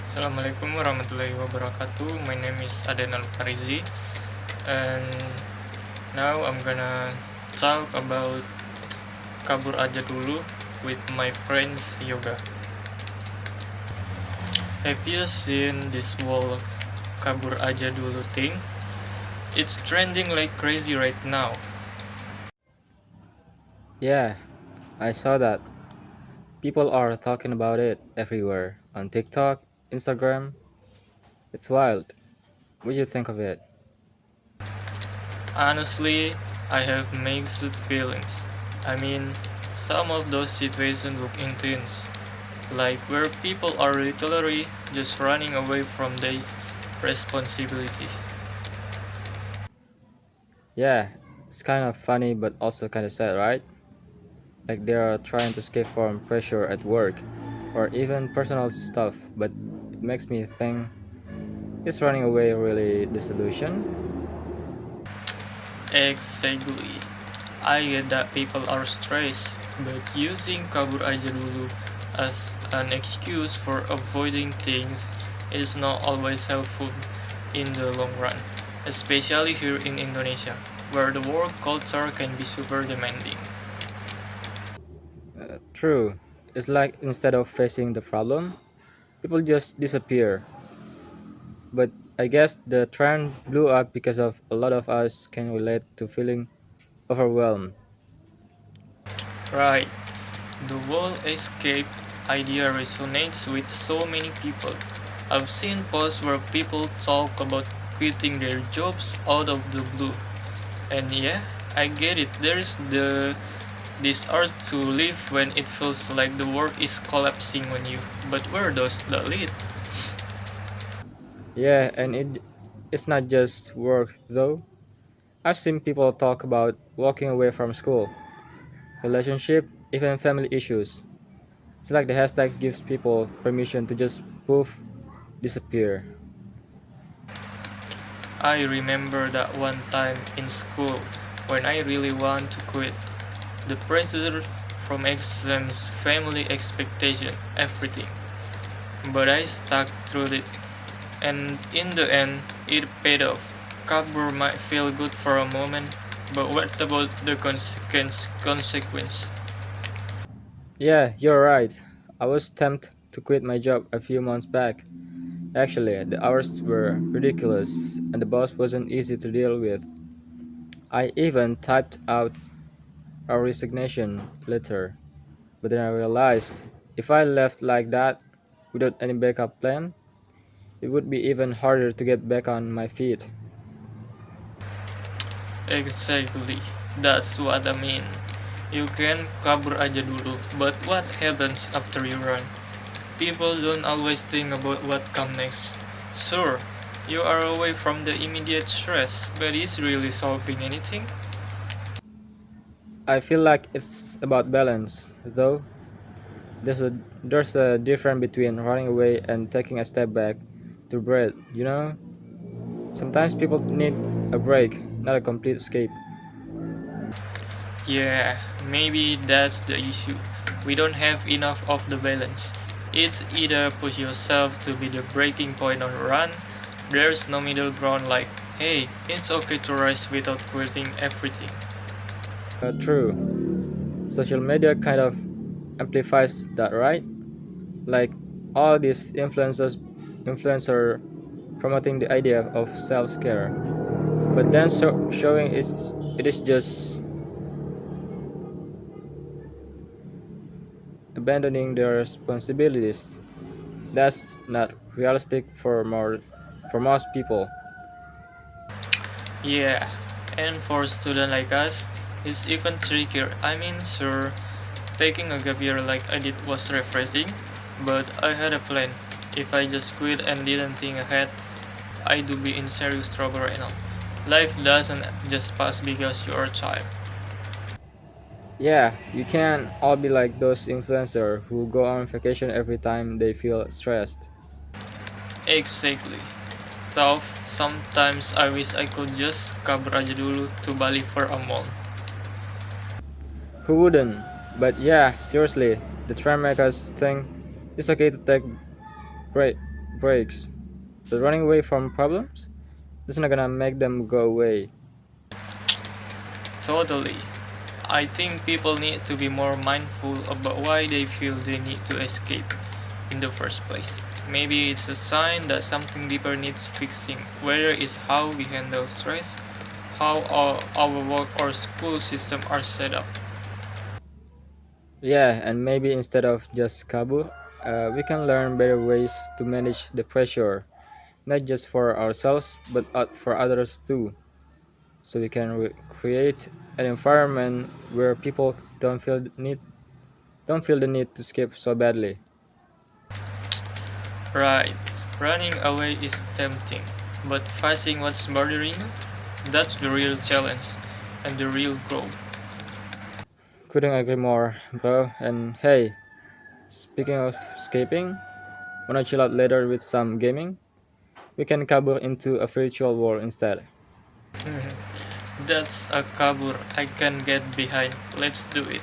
Assalamualaikum warahmatullahi wabarakatuh. My name is Adenal Farizi, and now I'm gonna talk about kabur aja dulu with my friends yoga. Have you seen this whole kabur aja dulu thing? It's trending like crazy right now. Yeah, I saw that. People are talking about it everywhere on TikTok, Instagram. It's wild. What do you think of it? Honestly, I have mixed feelings. I mean, some of those situations look intense, like where people are literally just running away from their responsibility. Yeah, it's kind of funny but also kind of sad, right? Like they are trying to escape from pressure at work or even personal stuff, but it makes me think, is running away really the solution? Exactly. I get that people are stressed, but using kabur aja dulu as an excuse for avoiding things is not always helpful in the long run, especially here in Indonesia, where the work culture can be super demanding. True. It's like instead of facing the problem, people just disappear. But I guess the trend blew up because of a lot of us can relate to feeling overwhelmed. Right, the whole escape idea resonates with so many people. I've seen posts where people talk about quitting their jobs out of the blue. And yeah, I get it. There's this urge to leave when it feels like the world is collapsing on you. But where does that lead? Yeah, and it's not just work though. I've seen people talk about walking away from school, relationship, even family issues. It's like the hashtag gives people permission to just poof, disappear. I remember that one time in school when I really want to quit. The pressure from exams, family expectation, everything. But I stuck through it, and in the end, it paid off. Cover might feel good for a moment, but what about the consequence? Yeah, you're right. I was tempted to quit my job a few months back. Actually, the hours were ridiculous and the boss wasn't easy to deal with. I even typed out a resignation letter, but then I realized if I left like that without any backup plan, it would be even harder to get back on my feet. Exactly, that's what I mean. You can kabur aja dulu, but what happens after you run? People don't always think about what comes next. Sure, you are away from the immediate stress, but is really solving anything? I feel like it's about balance, though. There's a difference between running away and taking a step back to breathe, you know? Sometimes people need a break, not a complete escape. Yeah, maybe that's the issue. We don't have enough of the balance. It's either push yourself to be the breaking point or run. There's no middle ground like, hey, it's okay to rest without quitting everything. True. Social media kind of amplifies that, right? Like all these influencer promoting the idea of self-care, but then showing it is just abandoning their responsibilities. That's not realistic for most people. Yeah, and for students like us, it's even trickier. I mean, sure, taking a gap year like I did was refreshing, but I had a plan. If I just quit and didn't think ahead, I do be in serious trouble right now. Life doesn't just pass because you are tired. Yeah, you can't all be like those influencers who go on vacation every time they feel stressed. Exactly. Tough. Sometimes I wish I could just kabur aja dulu to Bali for a month. Who wouldn't? But yeah, seriously, the trend makers think it's okay to take break breaks. But running away from problems is not gonna make them go away. Totally. I think people need to be more mindful about why they feel they need to escape in the first place. Maybe it's a sign that something deeper needs fixing, whether it's how we handle stress, how our work or school system are set up. Yeah, and maybe instead of just kabur, we can learn better ways to manage the pressure, not just for ourselves but for others too. So we can create an environment where people don't feel the need to escape so badly. Right, running away is tempting, but facing what's bothering you, that's the real challenge and the real growth. Couldn't agree more, bro. And hey, speaking of escaping, wanna chill out later with some gaming? We can kabur into a virtual world instead. That's a kabur I can get behind. Let's do it.